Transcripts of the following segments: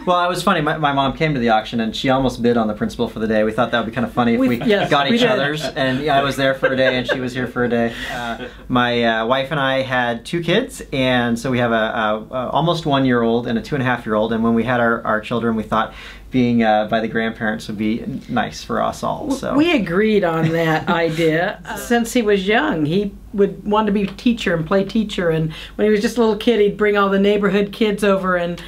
Well, it was funny. My mom came to the auction and she almost bid on the principal for the day. We thought that would be kind of funny if we got each other's. And yeah, I was there for a day and she was here for a day. My wife and I had 2 kids, and so we have a almost 1-year-old and a 2.5-year-old. And when we had our children, we thought being by the grandparents would be nice for us all. So we agreed on that idea. Since he was young, he would want to be a teacher and play teacher, and when he was just a little kid, he'd bring all the neighborhood kids over, and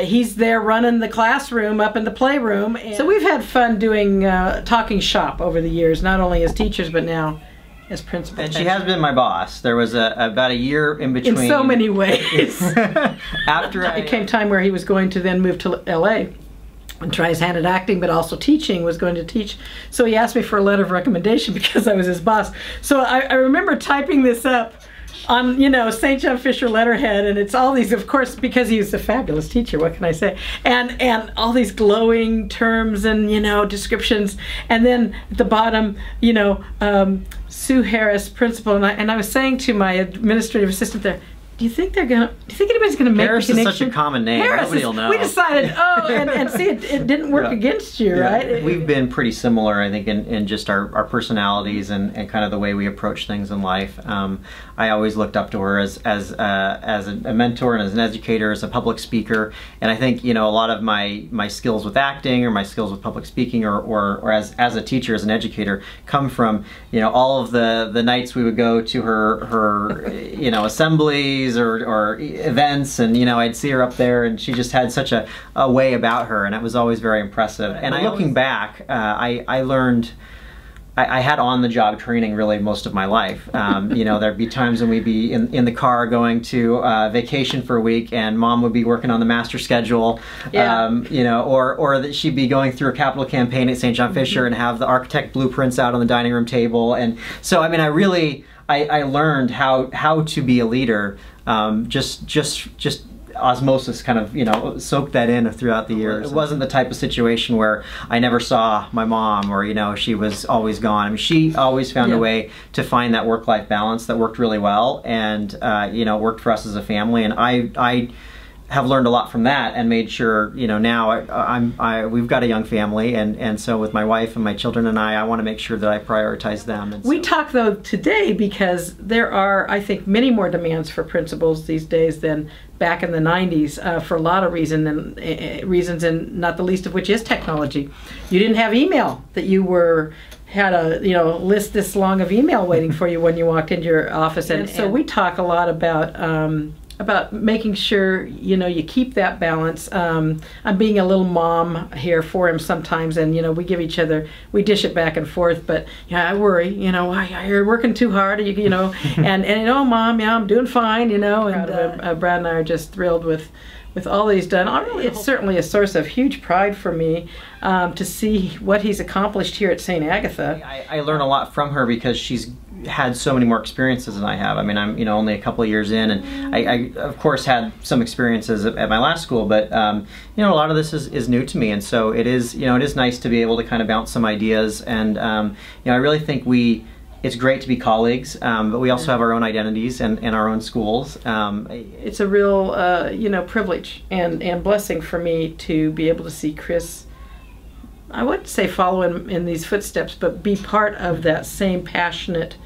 he's there running the classroom up in the playroom. And so we've had fun doing talking shop over the years, not only as teachers but now as principal. And she has been my boss. There was about a year in between. In so many ways. After it came time where he was going to then move to LA and try his hand at acting, but also teaching, was going to teach. So he asked me for a letter of recommendation because I was his boss. So I remember typing this up on, you know, St. John Fisher letterhead, and it's all these, of course, because he was a fabulous teacher, what can I say? And all these glowing terms and, you know, descriptions. And then at the bottom, you know, Sue Harris, principal, and I was saying to my administrative assistant there, do you think anybody's gonna make Harris the connection? Harris is such a common name. Nobody will know. We decided, and see, it didn't work against you, right? We've been pretty similar, I think, in just our personalities and kind of the way we approach things in life. I always looked up to her as a mentor and as an educator, as a public speaker, and I think, you know, a lot of my skills with acting or my skills with public speaking or as a teacher, as an educator, come from, you know, all of the nights we would go to her you know, assemblies or events, and, you know, I'd see her up there, and she just had such a way about her, and it was always very impressive. And looking back, I learned, I had on-the-job training really most of my life. You know, there'd be times when we'd be in the car going to vacation for a week, and Mom would be working on the master schedule, you know, or that she'd be going through a capital campaign at St. John Fisher and have the architect blueprints out on the dining room table. And so, I mean, I learned how to be a leader, just osmosis, kind of, you know, soaked that in throughout the years. It wasn't the type of situation where I never saw my mom, or, you know, she was always gone. I mean, she always found a way to find that work-life balance that worked really well, and you know, worked for us as a family. And I have learned a lot from that, and made sure, you know, now we've got a young family, and so with my wife and my children and I want to make sure that I prioritize them. And we talk, though, today, because there are, I think, many more demands for principals these days than back in the 90s, for a lot of reasons, and not the least of which is technology. You didn't have email that you had a, you know, list this long of email waiting for you when you walked into your office, and so we talk a lot about making sure, you know, you keep that balance. I'm being a little mom here for him sometimes, and, you know, we dish it back and forth, but yeah, I worry, you know, you're working too hard, you know, and you know, Mom, yeah, I'm doing fine, you know, and Brad and I are just thrilled with all he's done. It's certainly a source of huge pride for me to see what he's accomplished here at St. Agatha. I learn a lot from her because she's had so many more experiences than I have. I mean, I'm, you know, only a couple of years in, and I of course had some experiences at my last school, but you know, a lot of this is new to me, and so it is, you know, it is nice to be able to kind of bounce some ideas, and you know, I really think it's great to be colleagues, but we also have our own identities and our own schools. It's a real, you know, privilege and blessing for me to be able to see Chris, I wouldn't say follow in these footsteps, but be part of that same passionate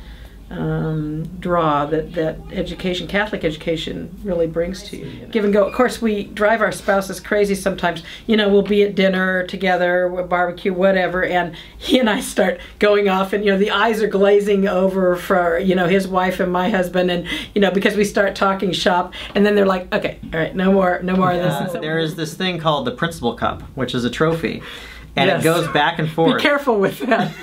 draw that education, Catholic education, really brings to you. Give and go. Of course, we drive our spouses crazy sometimes. You know, we'll be at dinner together, barbecue, whatever, and he and I start going off, and, you know, the eyes are glazing over for, you know, his wife and my husband, and, you know, because we start talking shop, and then they're like, okay, all right, no more of this. And so there is this thing called the Principal Cup, which is a trophy. And it goes back and forth. Be careful with that.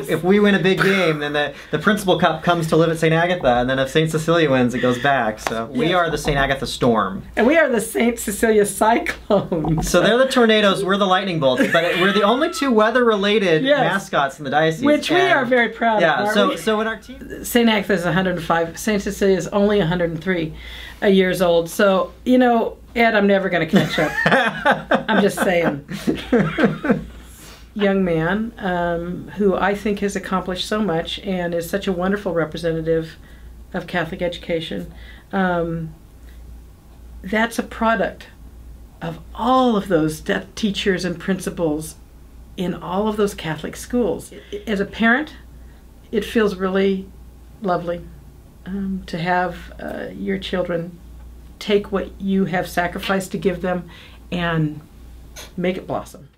If we win a big game, then the Principal Cup comes to live at St. Agatha, and then if St. Cecilia wins, it goes back. So we are the St. Agatha Storm. And we are the St. Cecilia Cyclones. So they're the tornadoes, we're the lightning bolts, but we're the only two weather-related mascots in the diocese. Which we are very proud of. So in our team, St. Agatha is 105, St. Cecilia is only 103 years old. So, you know, Ed, I'm never going to catch up. I'm just saying. Young man who I think has accomplished so much and is such a wonderful representative of Catholic education. That's a product of all of those teachers and principals in all of those Catholic schools. As a parent, it feels really lovely to have your children take what you have sacrificed to give them and make it blossom.